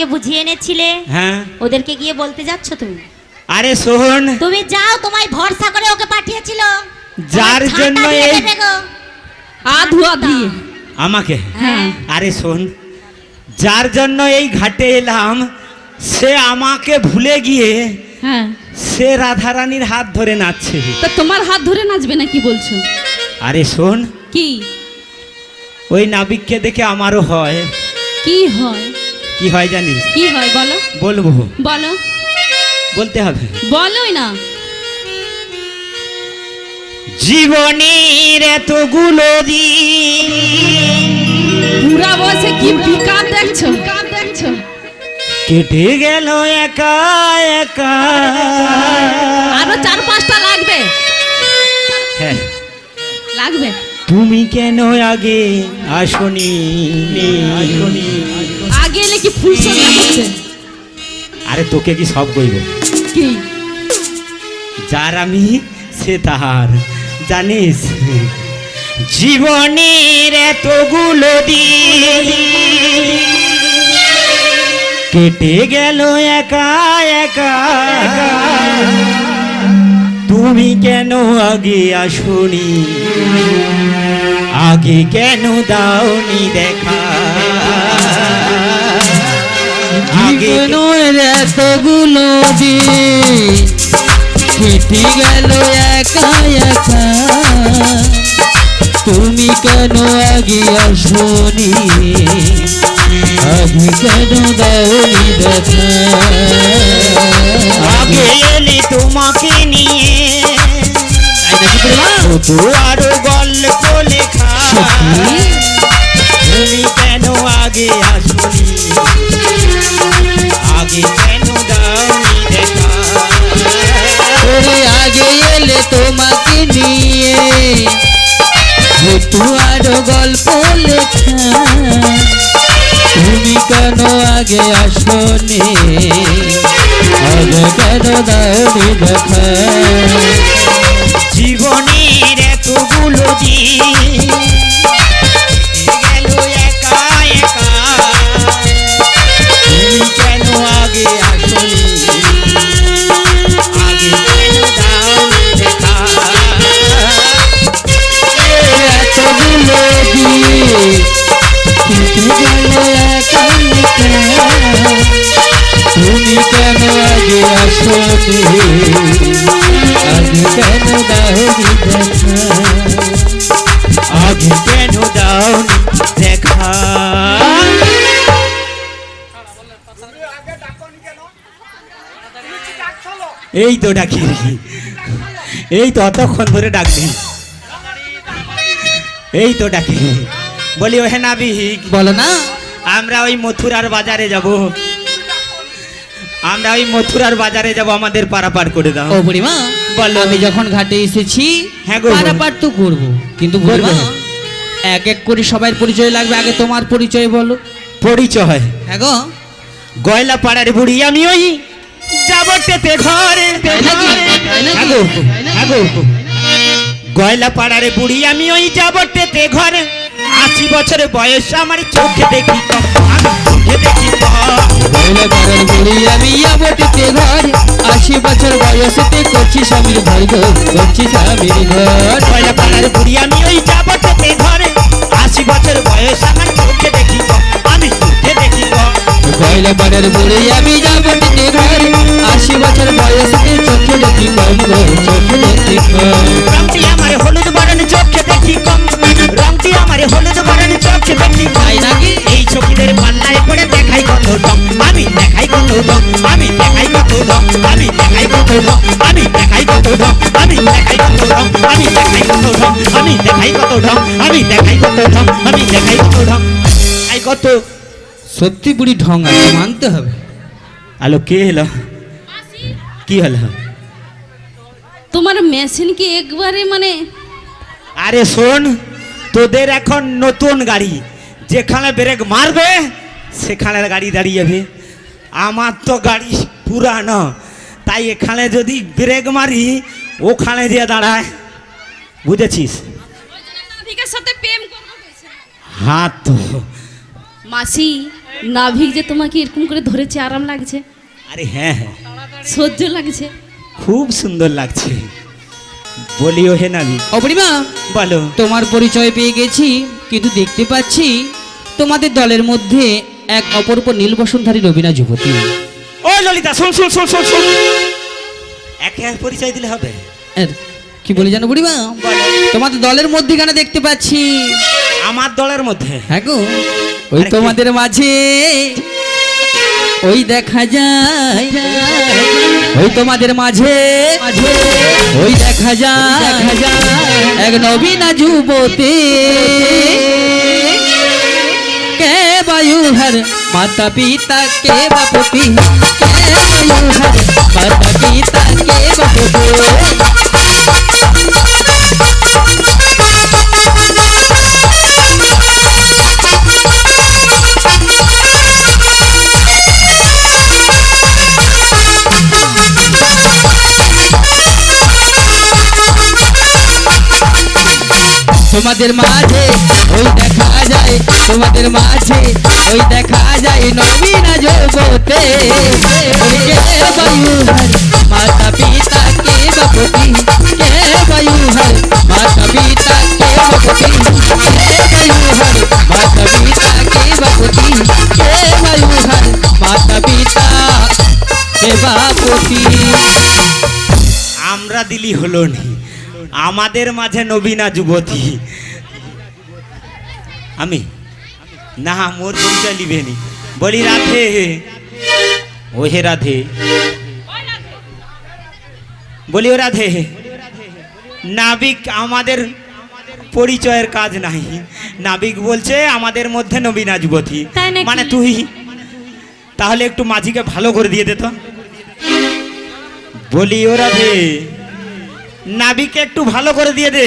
আমাদেরকে বুঝিয়ে এনেছিলে, হ্যাঁ ওদেরকে গিয়ে বলতে যাচ্ছ তুমি? আরে শোন, তুমি যাও, তোমায় ভরসা করে ওকে পাঠিয়েছিল, যার জন্য এই আধুয়া দিয়ে আমাকে, হ্যাঁ আরে শোন, যার জন্য এই ঘাটে এলাম সে আমাকে ভুলে গিয়ে হ্যাঁ, সে রাধারানীর হাত ধরে নাচছে। তা তোমার হাত ধরে নাচবে না কি বলছো? আরে শোন, কি ওই নাবিককে দেখে আমারও হয়। কি হয়? কি হয় জানিস? কি হয় বলো? বলবো? বলো, বলতে হবে। বলোই না। জীবনের এতগুলো দিন পুরা বসে কি বিকার দেখছো? কেটে গেল একা একা। আরো 4-5টা লাগবে, হ্যাঁ লাগবে। তুমি কেন আগে আসনি? আগে এলে কি ফুল সজ্জা করছে? আরে তোকে কি সব বলবো? কি যার আমি সে তাহার, জানিস? জীবনের এতগুলো দিন কেটে গেল একা একা। তুমি কেন আগে আসনি? আগে কেন দাওনি দেখা? আগে এতগুলো দিন কেটে গেল একা একা। তুমি কেন আগে আসনি? আগে কেন দাওনি দেখা? আগে এলে তোমাকে নিয়ে তো আরো গল্প লেখা। তুমি কেন আগে আসনি? আগে কেন দাওনি দেখা? আগে এলে তোমাকে নিয়ে একটু আরো গল্প লেখা। তুমি কেন আগে আসনি? আগে কেন দাওনি দেখা? জীবনের এতগুলো দিন গেল একা একা। তুমি কেন আগে আসনি? আগে কেন দাওনি দেখা? এতগুলো দিন কেটে গেল একা একা। তুমি কেন আগে আসনি? আগে কেন দাওনি দেখা? আগে কেন দাওনি দেখা? এই তো ডাকি, এই তো অতক্ষণ ধরে ডাকবি। এই তো ডাকি, বলি ও হ্যাঁ নাবিক, বলো না। আমরা ওই মথুরার বাজারে যাব। আমরা ওই মথুরার বাজারে যাব, আমাদের পারাপার করে দাও। ও বুড়িমা, বলো। আমি যখন ঘাটে এসেছি হ্যাঁ গো। পারাপার তো করবো, কিন্তু বুড়িমা করবে। এক এক করে সবার পরিচয় লাগবে। আগে তোমার পরিচয় বলো। পরিচয়? হ্যাঁ গো। গয়লা পাড়ার বুড়ি আমি, ওই যাবটেতে ঘরে। হ্যাঁ গো, হ্যাঁ গো। গয়লা পাড়ার বুড়ি আমি, ওই যাবটেতে ঘরে। 80 বছর বয়স আমার, চোখে দেখি কম, আমি চোখে দেখি কম। বলে পাড়ার বুড়ি আমি যাবটেতে ঘর। 80 বছর বয়সেতে করছি স্বামীর ঘর গো, করছি স্বামীর ঘর। গয়লা পাড়ার বুড়ি আমি, ওই যাবটেতে ঘরে। 80 বছর বয়স আমার, চোখে দেখি কম, আমি চোখে দেখি কম। গয়লা পাড়ার বুড়ি আমি যাবটেতে ঘর। 80 বছর বয়সেতে চোখে দেখি কম গো, চোখে দেখি কম। রংটি আমার হলুদ বরণ, চোখে দেখি কম। রংটি আমার হলুদ বরণ, চোখে দেখি কম। তাই নাকি? এই চোখেদের পাল্লায় পড়ে দেখাই কত ঢং, আমি দেখাই কত ঢং, আমি দেখাই কত ঢং, আমি দেখাই কত ঢং, আমি দেখাই কত ঢং, আমি দেখাই কত ঢং, আমি দেখাই কত ঢং, আমি দেখাই কত ঢং, আমি দেখাই কত ঢং, আমি দেখাই কত ঢং। আই কত সত্যি বুড়ি ঢং আছে, মানতে হবে। আলো কে এলো? কি হলো? তোমার মেশিন কি একবারে মানে? আরে শোন, তোদের এখন নতুন গাড়ি, যেখানে ব্রেক মারবে সেখানে গাড়ি দাঁড়িয়ে যাবে। আমার তো গাড়ি পুরানো, তাই এখানে যদি ব্রেক মারি ওখানে দিয়ে দাঁড়ায়, বুঝেছিস? রাধিকার সাথে প্রেম করবো বলছে। হ্যাঁ তো মাসি নাভিক যে তোমাকে এরকম করে ধরেছে আরাম লাগছে, আরে হ্যাঁ হ্যাঁ, সহ্য লাগছে। খুব সুন্দর লাগছে। বলিও হে নাবি, ও বুড়িমা, বলো। তোমার পরিচয় পেয়ে গেছি, কিন্তু দেখতে পাচ্ছি তোমাদের দলের মধ্যে এক অপরূপ নীলবসনধারী রবিনা যুবতী। ও ললিতা, শোন শোন শোন শোন শোন, একে আর পরিচয় দিলে হবে? এর, কি বলি জানো বুড়িমা, বলো। তোমাদের দলের মধ্যে কেন দেখতে পাচ্ছি, আমার দলের মধ্যে? হ্যাঁ গো, ওই আরে কি? তোমাদের মাঝে ওই দেখা যায়, ওই তোমাদের মাঝে ওই দেখা যায় এক নবীনা যুবতী, কে বায়ুহর মাতা পিতা কে বাপতি, কে বায়ুহর মাতা পিতা কে বাপতি। তোমাদের মাঝে ওই দেখা যায়, তোমাদের মাঝে ওই দেখা যায় নবীনা জগতে, কে বায়ুহর মাতা পিতা কে বাপতি, কে বায়ুহর মাতা পিতা কে বাপতি, কে বায়ুহর মাতা পিতা কে বাপতি, কে বায়ুহর মাতা পিতা কে বাপতি। আমরা দিলি হলো নি, আমাদের মাঝে নবীনা যুবতী। আমি না, মোর পরিচয় লিবে নি। বলি রাধে, ও হে রাধে, বলি ও রাধে। নাবিক আমাদের পরিচয়ের কাজ নাই, নাবিক বলছে আমাদের মধ্যে নবীনা যুবতী, তাই নাকি? মানে তুই। তাহলে একটু মাঝিকে ভালো করে দিয়ে দে তো। বলি ও রাধে, নাবিকে একটু ভালো করে দিয়ে দে,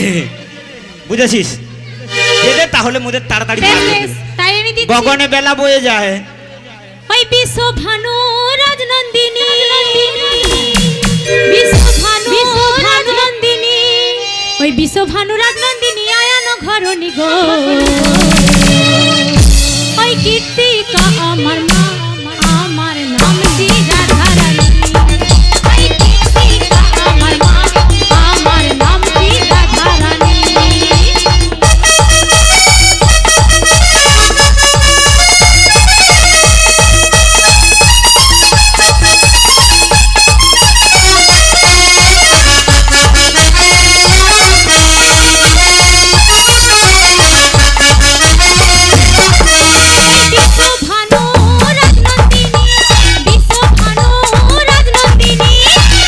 বুঝেছিস? দিয়ে দে, তাহলে মোদের তাড়াতাড়ি বেশ, পার হয়ে বেশ, যাবে। তাই আমি দিচ্ছি। গগনে বেলা বয়ে যায়। ওই বিশ্বভানু রাজনন্দিনী, বিশ্বভানু রাজনন্দিনী, ওই বিশ্বভানু রাজনন্দিনী আয়ান ঘরণী গো, ওই কীর্তিকা আমার মা, আমার নাম কি রাধারানী, ওই কীর্তিকা আমার মা, আমার নাম কি রাধারানী। বিশ্বভানু রাজনন্দিনী, বিশ্বভানু রাজনন্দিনী,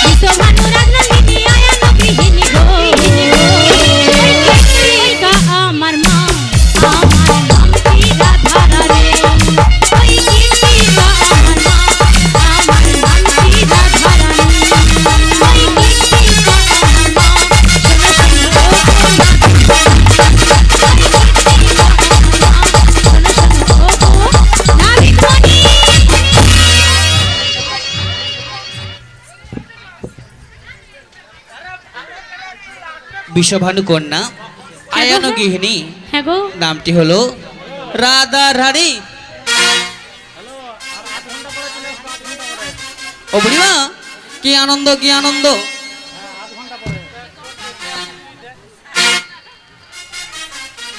বিশ্বভানু রাজনন্দিনী আয়ান গৃহিণী গো, ওই কীর্তিকা আমার মা, আমার নাম কি রাধারানী, ওই কীর্তিকা আমার মা, আমার নাম কি রাধারানী, ওই কীর্তিকা আমার মা, বিশ্বভানু কন্যা আয়ান গৃহিণী, হ্যাঁ গো, নামটি হলো রাধা রানী। ও বুড়িমা, কি আনন্দ কি আনন্দ।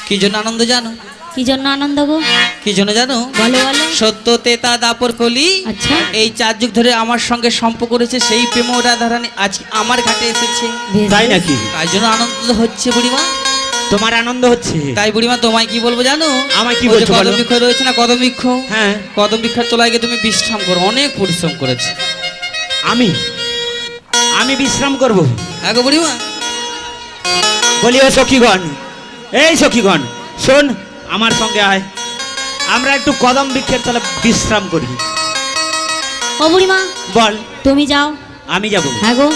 কি জন্য আনন্দ জানো? কি জন্য আনন্দ গো? কি জন্য জানো? বলো বলো। সত্য তেতা দাপর কলি, আচ্ছা, এই 4 যুগ ধরে আমার সঙ্গে সম্পর্ক করেছে, সেই প্রেম রাধারানী আজ আমার ঘাটে এসেছে, বেশ, তাই বেশ। নাকি? তাই জন্য আনন্দ হচ্ছে বুড়িমা। তোমার আনন্দ হচ্ছে? তাই বুড়িমা তোমায় কি বলবো জানো? আমায় কি ওই যে বলছো বলো? কদম বৃক্ষ রয়েছে না, কদম বৃক্ষ, হ্যাঁ। কদম বৃক্ষের তলায় গিয়ে তুমি বিশ্রাম করো, অনেক পরিশ্রম করেছে। আমি আমি বিশ্রাম করব? হ্যাঁ গো বুড়িমা। বলি ও সখীগণ, এই সখীগণ শোন, আমার সঙ্গে আয়, আমরা একটু কদম বৃক্ষের তলে বিশ্রাম করি। ও বুড়িমা, বল। তুমি যাও। আমি যাব। হ্যাঁ গো।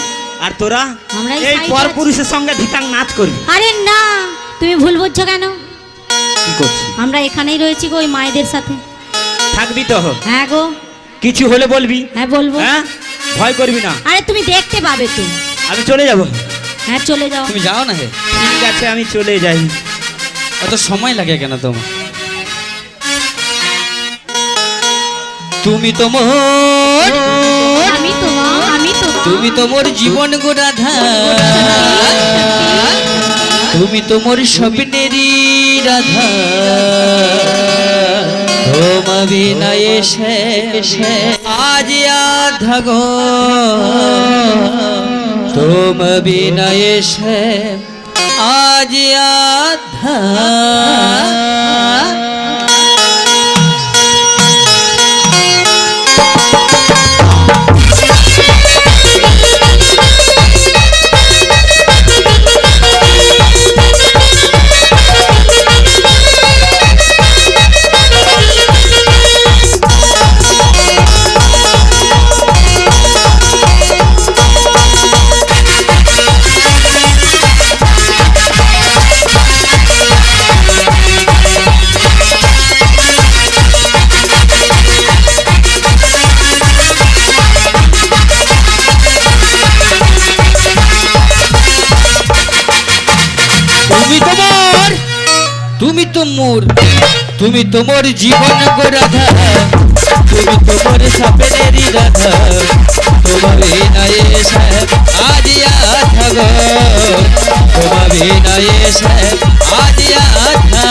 আর তোরা আমরা এই এই সাইডে পর আছি। পুরুষের সঙ্গে ধিতাং নাচ করবি? আরে না, তুমি ভুল বুঝছো কেন? কি করছি? আমরা এখানেই রয়েছি গো, ওই মায়েদের সাথে। থাকবি তো? হ্যাঁ গো। কিছু হলে বলবি? হ্যাঁ বলবো। হ্যাঁ, ভয় করবি না। আরে তুমি দেখতে পাবে তো। আমি চলে যাব। হ্যাঁ চলে যাও। তুমি যাও না হে, ঠিক আছে, আমি চলে যাই। এত সময় লাগে কেন তোমার? তুমি তো মোর তুমি তো মোর জীবন গো রাধা তুমি তো মোর স্বপ্নেরই রাধা তোমা বিনা এসে আজ আধা গো তোমা বিনা এসে আজ আধা তুমি তো মোর জীবন গো রাধা তুমি তো মোর স্বপ্নেরই রাধা তোমার বিনা এসে আজ আধা গো তোমার বিনা এসে আজ আধা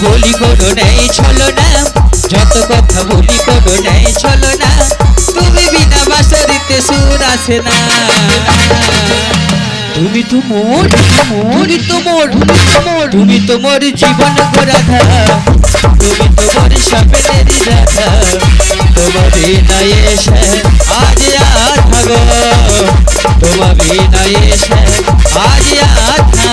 বলি কোনো নেই চলো না যত কথা বলি কোনো নেই চলো না তুমি বিনা বাঁশরিতে সুর আসে না তুমি তো মোর তুমি তো মোর তুমি তো মোর জীবন গো রাধা তুমি তো মোর স্বপ্নেরই রাধা তোমার বিনা এসে আজ আধা গো তোমার বিনা এসে আজ আধা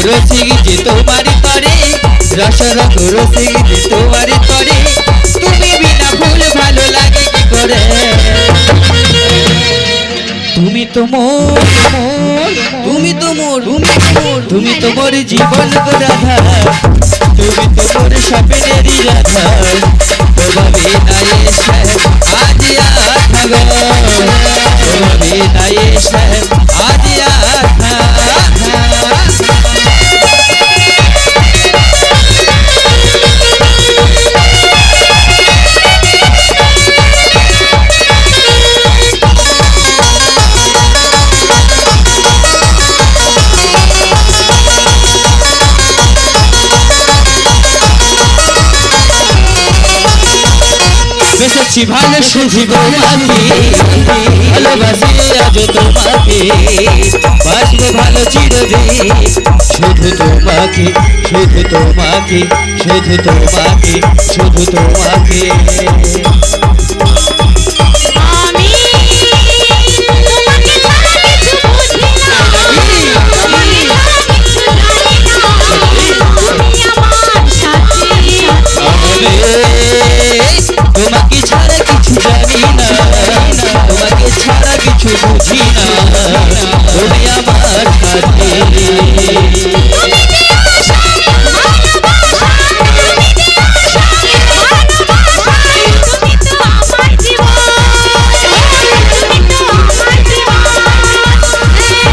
রসিক যে তোমারি তরে রসরক রসিক যে তোমারি তরে তুমি বিনা ফুল ভালো লাগে কি করে তুমি তো মোর তুমি তো মোর তুমি তো মোর জীবন গো রাধা তুমি তো মোর স্বপ্নেরই রাধা তোমার বিনা এসে আজ আধা গো তোমার বিনা এসে আজ আধা বেসেছি ভালো সুঝি তোমাকে ভালোবাসি আজ তোমাকে বাসবো ভালো চিরদিন শুধু তোমাকে শুধু তোমাকে শুধু তোমাকে শুধু তোমাকে তোমাকে ছাড়া কিছু জানি না তোমাকে ছাড়া কিছু বুঝি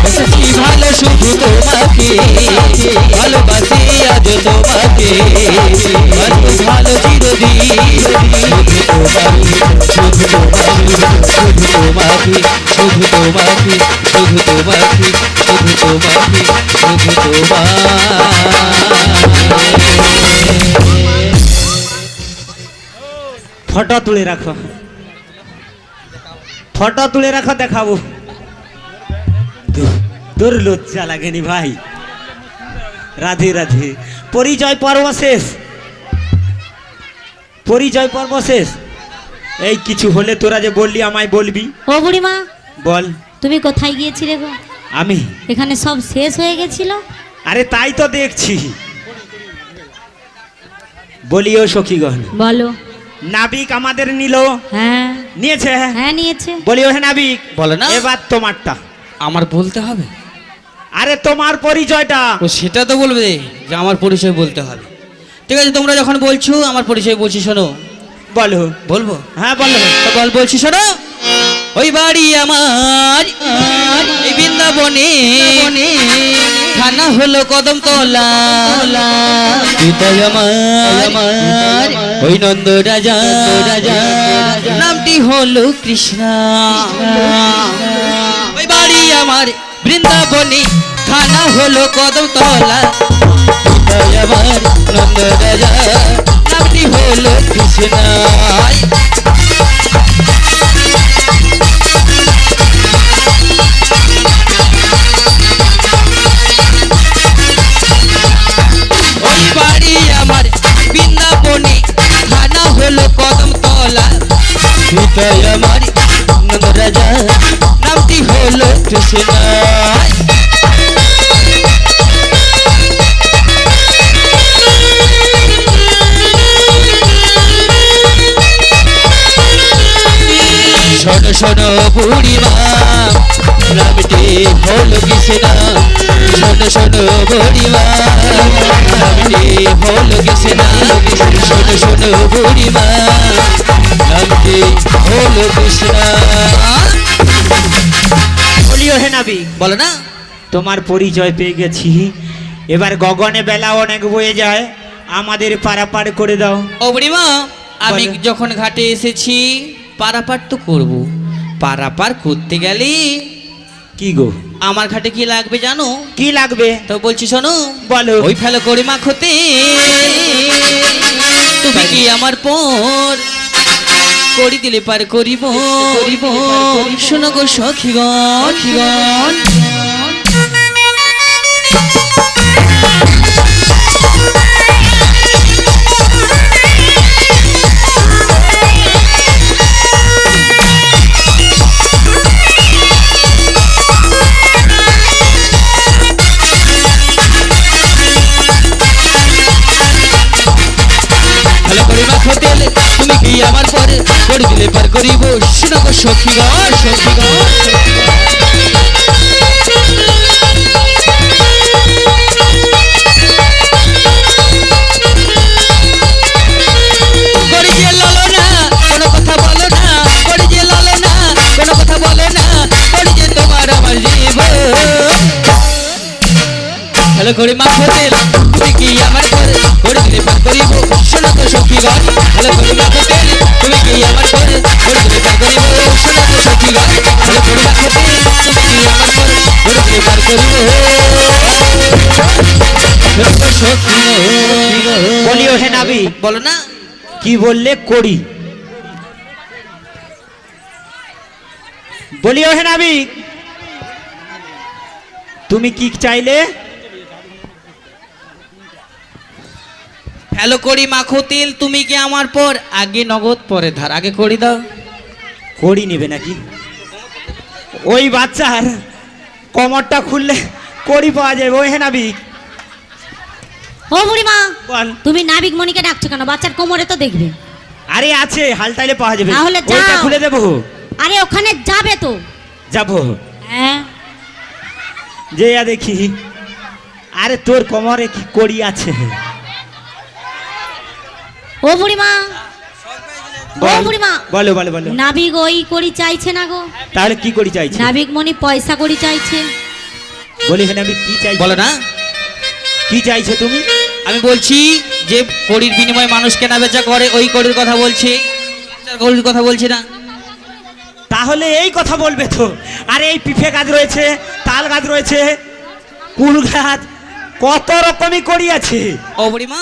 বসেছি ভালো শুধু তোমাকে, ভালোবাসি আজ তোমাকে, ভালো ভালো চিরদিন শুধু তোমাকে, শুধু তোমাকে, শুধু তোমাকে, শুধু তোমাকে, শুধু তোমাকে, শুধু তোমাকে, শুধু তোমাকে। ফটো তুলে রাখো, ফটো তুলে রাখো, দেখাবো। তোর লজ্জা লাগেনি ভাই? রাধে রাধে। পরিচয় পর্ব শেষ, পরিচয় পর্ব শেষ। এই কিছু হলে তোরা যে বললি আমায় বলবি। ও বুড়িমা, বল। তুমি কোথায় গিয়েছিলে গো? আমি? এখানে সব শেষ হয়ে গেছিল। আরে তাই তো দেখছি। বলিও সখীগণ, বলো। নাবিক আমাদের নিল, হ্যাঁ নিয়েছে। হ্যাঁ নিয়েছে। বলিও হে নাবিক, বলো না। এবার তোমারটা। আমার বলতে হবে? আরে তোমার পরিচয়টা। ও সেটা তো বলবে যে আমার পরিচয় বলতে হবে। ঠিক আছে, তোমরা যখন বলছো আমার পরিচয় বলছি, শোনো। বলো। বলবো? হ্যাঁ বলো। তো বল, বলছি শোনো। ওই বাড়ি আমার এই বৃন্দাবনে, থানা হলো কদমতলা, পিতা আমার ওই নন্দ রাজা, নামটি হলো কৃষ্ণ। ওই বাড়ি আমার বৃন্দাবনে, থানা হলো কদমতলা, পিতা আমার নন্দ রাজা, নামটি হলো কৃষ্ণ। ওই বাড়ি আমার বৃন্দাবনে, থানা হলো কদমতলা, পিতা আমার নন্দ রাজা, নামটি হলো কৃষ্ণ। শোনো শোনো বুড়িমা, নামটি হলো কৃষ্ণ। শোনো শোনো বুড়িমা, নামটি হলো কৃষ্ণ। শোনো শোনো বুড়িমা, নামটি হলো কৃষ্ণ। বলিও হে নাবিক, বলো না। তোমার পরিচয় পেয়ে গেছি। এবার গগনে বেলা অনেক বয়ে যায়, আমাদের পারাপার করে দাও। ও বুড়িমা, আমি বলো। যখন ঘাটে এসেছি পারাপার তো করব। পারাপার করতে গেলে কি গো? আমার ঘাটে কি লাগবে জানো? কি লাগবে? তো বলছি শোনো। বলো। ওই ফেলো করে মাখতে, তুমি কি আমার পর করি দিলে পার করিব, করিব। শোনো গো সখীগণ, সখীগণ। ফেলো করে মাখতে, তুমি কি আমার পর করি দিলে পার করিব। শোনো গো সখীগণ, সখীগণ। করি যে লালো না, কোনো কথা বলো না। করি যে লালো না, কোনো কথা বলো না। করি যে তোমার আমার জীবন। ফেলো করে মাখতে, তুমি কি আমার পর করি দিলে পার করিব। শোনো গো সখীগণ, ফেলো করে মাখতে, তুমি কি আমার পর করি দিলে পার করিব। শোনো গো সখীগণ, ফেলো করে মাখতে, তুমি কি আমার পর করি দিলে পার করিব। শোনো গো সখীগণ। বলিও হে নাবিক, বলো না। কি বললে? করি। বলিও হে নাবিক, তুমি কি চাইলে? ফেলো করি মাখো তেল, তুমি কি আমার পর আগে নগদ পরে ধার। আগে করি দাও। করি নেবে নাকি? ওই বাচ্চার কোমরটা খুললে করি পাওয়া যাবে। ওই হে নাবিক, ও বুড়িমা, বল। তুমি নাবিক মণিকে ডাকছো কেন? বাচ্চার কোমরে তো দেখবে। আরে আছে, হালতাইলে পাওয়া যাবে। তাহলে যাও। ওইটা খুলে দেবো। আরে ওখানে যাবে তো। যাবো। হ্যাঁ যে দেখি, আরে তোর কোমরে কি কড়ি আছে? ও বুড়িমা, ও বল, বুড়িমা, বলো বলো বলো। নাবিক ওই করি চাইছে না গো, তাহলে কি করি চাইছি? নাবিক মনি পয়সা করি চাইছে। বলি হ্যাঁ, আমি কি চাই? বলো না। কি চাইছো তুমি? আমি বলছি যে কড়ির বিনিময়ে মানুষ কেনা বেচা করে, ওই কড়ির কথা বলছি, কড়ির কথা বলছি না। তাহলে এই কথা বলবে তো। আরে এই পিফে গাছ রয়েছে, তাল গাছ রয়েছে, কুল গাছ, কত রকমই করি আছে। ও বুড়িমা,